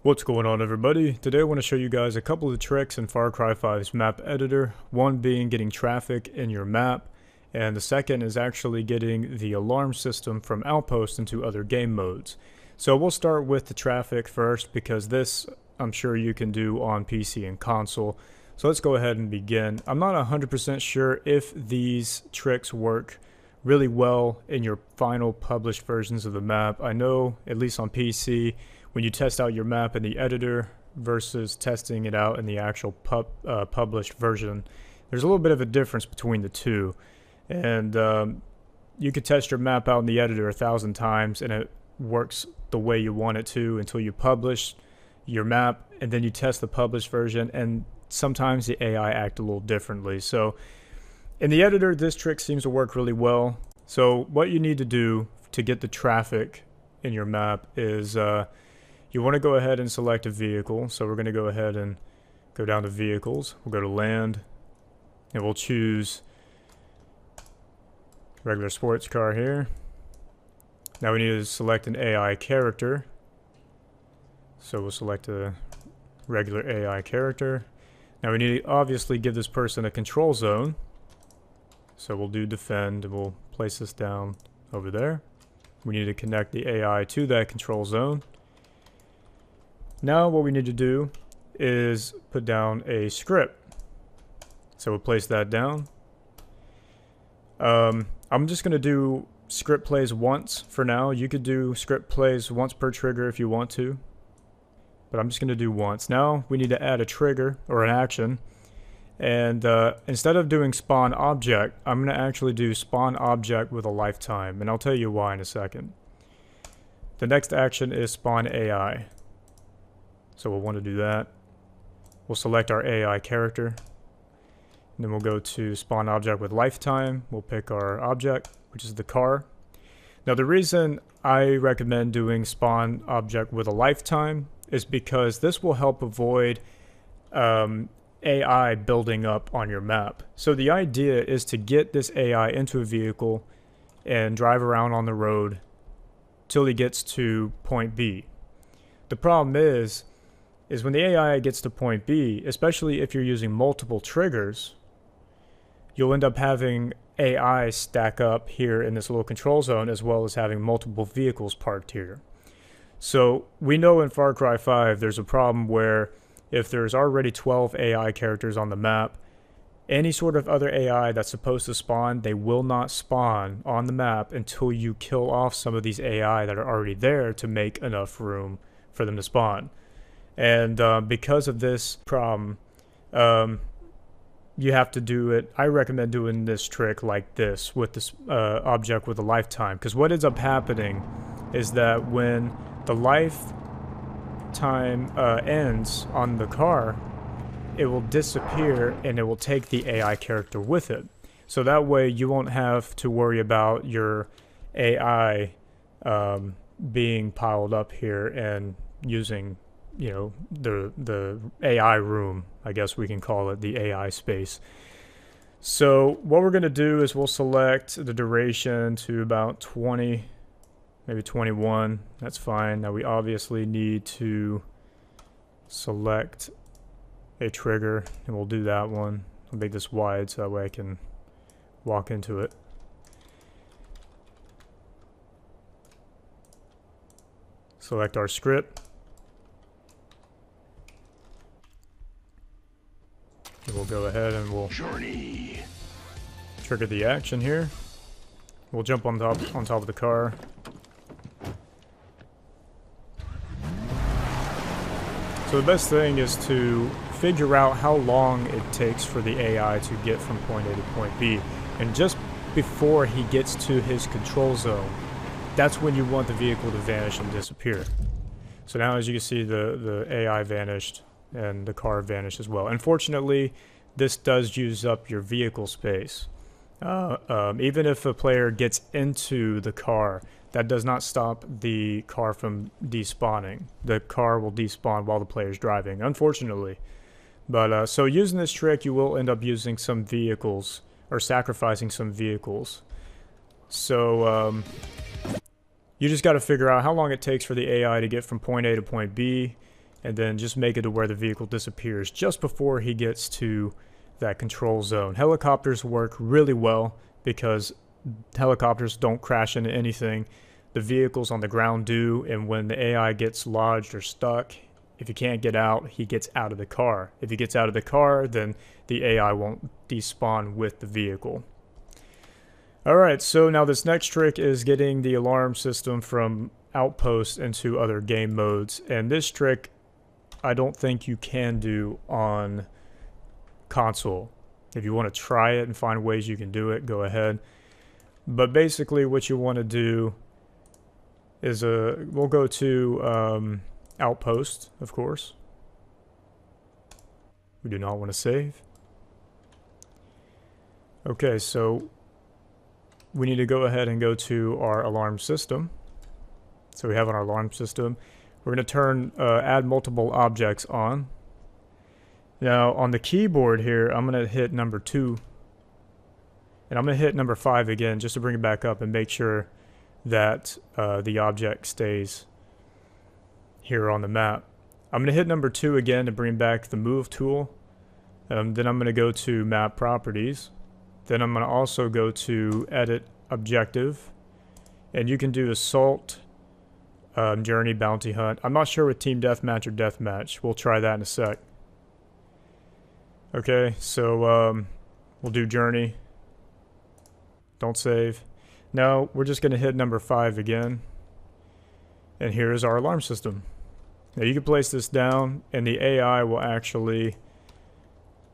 What's going on, everybody? Today I want to show you guys a couple of tricks in Far Cry 5's map editor. One being getting traffic in your map, and the second is actually getting the alarm system from Outpost into other game modes. So we'll start with the traffic first, because this I'm sure you can do on PC and console. So let's go ahead and begin. I'm not 100% sure if these tricks work really well in your final published versions of the map. I know, at least on PC, when you test out your map in the editor versus testing it out in the actual published version, there's a little bit of a difference between the two. And you could test your map out in the editor 1,000 times and it works the way you want it to until you publish your map, and then you test the published version, and sometimes the AI act a little differently. So in the editor, this trick seems to work really well. So what you need to do to get the traffic in your map is you want to go ahead and select a vehicle. So we're going to go ahead and go down to vehicles. We'll go to land, and we'll choose regular sports car here. Now we need to select an AI character. So we'll select a regular AI character. Now we need to obviously give this person a control zone. So we'll do defend, and we'll place this down over there. We need to connect the AI to that control zone. Now what we need to do is put down a script. So we'll place that down. I'm just going to do script plays once for now. You could do script plays once per trigger if you want to, but I'm just going to do once. Now we need to add a trigger or an action, and instead of doing spawn object, I'm going to actually do spawn object with a lifetime, and I'll tell you why in a second. The next action is spawn AI. So we'll want to do that. We'll select our AI character, and then we'll go to spawn object with lifetime. We'll pick our object, which is the car. Now the reason I recommend doing spawn object with a lifetime is because this will help avoid AI building up on your map. So the idea is to get this AI into a vehicle and drive around on the road till he gets to point B. The problem is when the AI gets to point B, especially if you're using multiple triggers, you'll end up having AI stack up here in this little control zone, as well as having multiple vehicles parked here. So we know in Far Cry 5 there's a problem where if there's already 12 AI characters on the map, any sort of other AI that's supposed to spawn, they will not spawn on the map until you kill off some of these AI that are already there to make enough room for them to spawn. And because of this problem, you have to do it. I recommend doing this trick like this with this object with a lifetime, because what ends up happening is that when the lifetime ends on the car, it will disappear and it will take the AI character with it. So that way you won't have to worry about your AI being piled up here and using, you know, the AI room, I guess we can call it, the AI space. So what we're going to do is we'll select the duration to about 20, maybe 21. That's fine. Now we obviously need to select a trigger, and we'll do that one. I'll make this wide so that way I can walk into it. Select our script. We'll go ahead and we'll trigger the action here. We'll jump on top of the car. So the best thing is to figure out how long it takes for the AI to get from point A to point B. And just before he gets to his control zone, that's when you want the vehicle to vanish and disappear. So now, as you can see, the AI vanished and the car vanished as well. Unfortunately, this does use up your vehicle space. Even if a player gets into the car, that does not stop the car from despawning. The car will despawn while the player is driving, unfortunately. But so using this trick, you will end up using some vehicles, or sacrificing some vehicles. So you just got to figure out how long it takes for the AI to get from point A to point B. and then just make it to where the vehicle disappears just before he gets to that control zone. Helicopters work really well because helicopters don't crash into anything. The vehicles on the ground do, and when the AI gets lodged or stuck, if he can't get out, he gets out of the car. If he gets out of the car, then the AI won't despawn with the vehicle. Alright, so now this next trick is getting the alarm system from Outpost into other game modes, and this trick I don't think you can do on console. If you want to try it and find ways you can do it, go ahead. But basically what you want to do is we'll go to Outpost, of course. We do not want to save. Okay, so we need to go ahead and go to our alarm system. So we have our alarm system. We're going to turn add multiple objects on. Now on the keyboard here, I'm going to hit number 2. And I'm going to hit number 5 again just to bring it back up and make sure that the object stays here on the map. I'm going to hit number 2 again to bring back the move tool. Then I'm going to go to map properties. Then I'm going to also go to edit objective. And you can do assault, journey, bounty hunt. I'm not sure with team deathmatch or deathmatch. We'll try that in a sec. Okay, so we'll do journey. Don't save. Now we're just going to hit number 5 again. And here is our alarm system. Now you can place this down and the AI will actually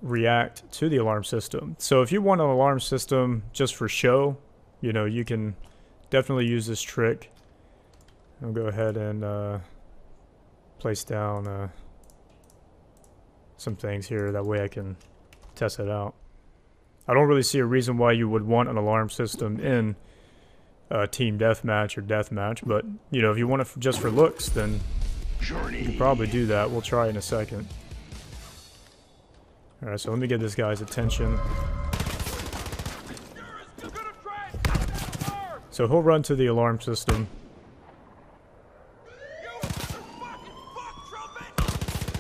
react to the alarm system. So if you want an alarm system just for show, you know, you can definitely use this trick. I'll go ahead and place down some things here. That way I can test it out. I don't really see a reason why you would want an alarm system in team deathmatch or deathmatch, but you know, if you want it just for looks, then you can probably do that. We'll try in a second. Alright, so let me get this guy's attention. So he'll run to the alarm system.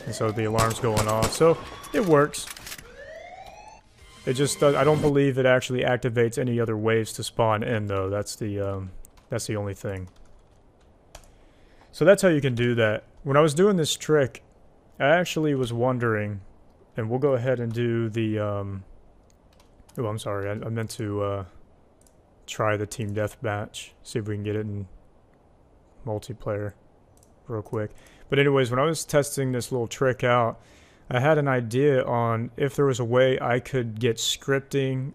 And so the alarm's going off. So it works. It just does, I don't believe it actually activates any other waves to spawn in though. That's the only thing. So that's how you can do that. When I was doing this trick, I actually was wondering, and we'll go ahead and do the oh, I'm sorry, I meant to try the team deathmatch, see if we can get it in multiplayer real quick. But anyways, when I was testing this little trick out, I had an idea on if there was a way I could get scripting,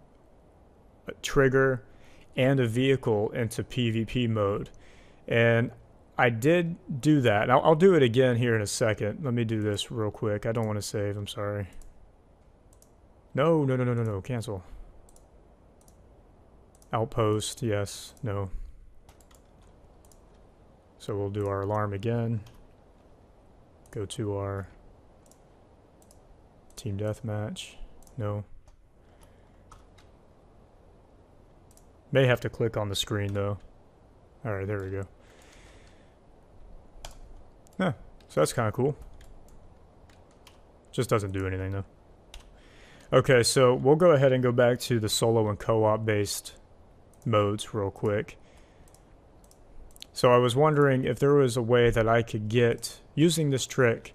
a trigger, and a vehicle into PvP mode. And I did do that. I'll do it again here in a second. Let me do this real quick. I don't want to save, I'm sorry. No, cancel. Outpost, yes, no. So we'll do our alarm again. Go to our team deathmatch. No. May have to click on the screen though. Alright, there we go. Yeah, so that's kind of cool. Just doesn't do anything though. Okay, so we'll go ahead and go back to the solo and co-op based modes real quick. So I was wondering if there was a way that I could get, using this trick,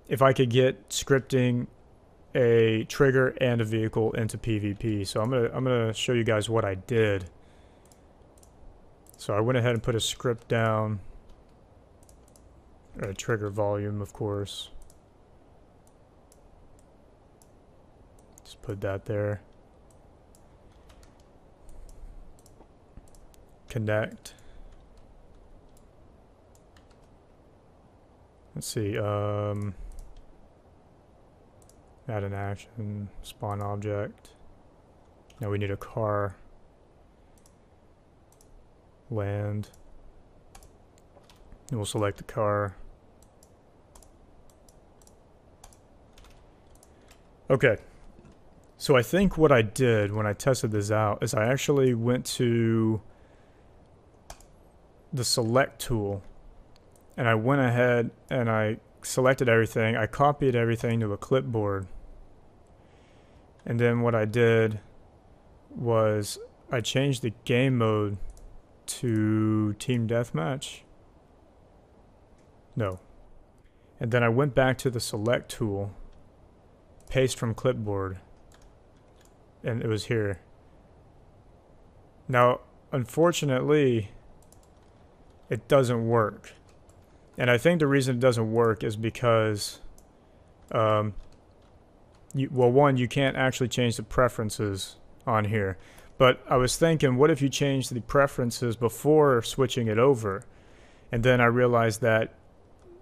if I could get scripting a trigger and a vehicle into PvP. So I'm gonna show you guys what I did. So I went ahead and put a script down, a trigger volume, of course. Just put that there. Connect. Let's see, add an action, spawn object. Now we need a car. Land. And we'll select the car. Okay. So I think what I did when I tested this out is I actually went to the select tool and I went ahead and I selected everything, I copied everything to a clipboard. And then what I did was I changed the game mode to Team Deathmatch. No. And then I went back to the select tool, paste from clipboard, and it was here. Now, unfortunately, it doesn't work. And I think the reason it doesn't work is because, well, one, you can't actually change the preferences on here. But I was thinking, what if you change the preferences before switching it over? And then I realized that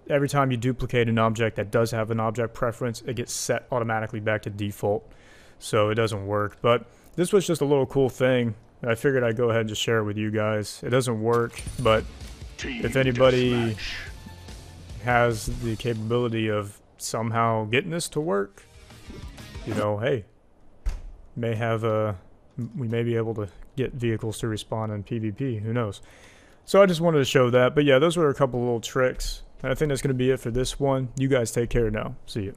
every time you duplicate an object that does have an object preference, it gets set automatically back to default. So it doesn't work. But this was just a little cool thing. I figured I'd go ahead and just share it with you guys. It doesn't work, but if anybody has the capability of somehow getting this to work, you know, hey, we may be able to get vehicles to respawn in PvP. Who knows? So I just wanted to show that. But yeah, those were a couple little tricks. And I think that's going to be it for this one. You guys take care now. See you.